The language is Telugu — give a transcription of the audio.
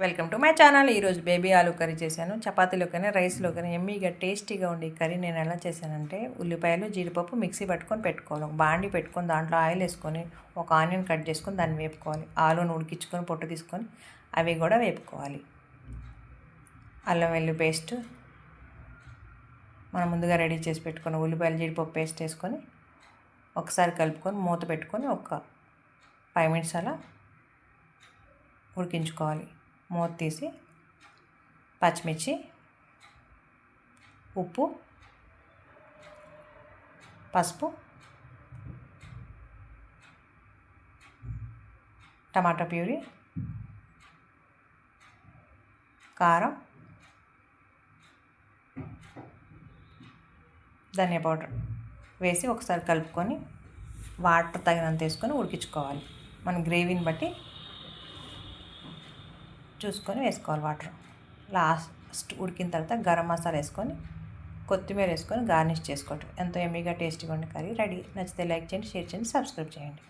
Welcome to my channel. ఈరోజు బేబీ ఆలు కర్రీ చేశాను. చపాతీలోకైనా రైస్లోకైనా ఎమ్మీగా టేస్టీగా ఉండే కర్రీ నేను ఎలా చేశానంటే, ఉల్లిపాయలు జీడిపప్పు మిక్సీ పెట్టుకోవాలి. ఒక బాండి పెట్టుకొని దాంట్లో ఆయిల్ వేసుకొని ఒక ఆనియన్ కట్ చేసుకొని దాన్ని వేపుకోవాలి. ఆలును ఉడికించుకొని పొట్టు తీసుకొని అవి కూడా వేపుకోవాలి. అల్లం వెల్లుల్లి పేస్ట్, మనం ముందుగా రెడీ చేసి పెట్టుకున్న ఉల్లిపాయలు జీడిపప్పు పేస్ట్ వేసుకొని ఒకసారి కలుపుకొని మూత పెట్టుకొని ఒక 5 మినిట్స్ అలా ఉడికించుకోవాలి. మూత తీసి పచ్చిమిర్చి, ఉప్పు, పసుపు, టమాటా ప్యూరీ, కారం, ధనియా పౌడర్ వేసి ఒకసారి కలుపుకొని వాటర్ తగినంత వేసుకొని ఉడికించుకోవాలి. మన గ్రేవీని బట్టి చూసుకొని వేసుకోవాలి వాటర్. లాస్ట్ ఉడికిన తర్వాత గరం మసాలా వేసుకొని కొత్తిమీర వేసుకొని గార్నిష్ చేసుకోవటం. ఎంతో ఎమ్మీగా టేస్టీగా ఉండే కర్రీ రెడీ. నచ్చితే లైక్ చేయండి, షేర్ చేయండి, సబ్స్క్రైబ్ చేయండి.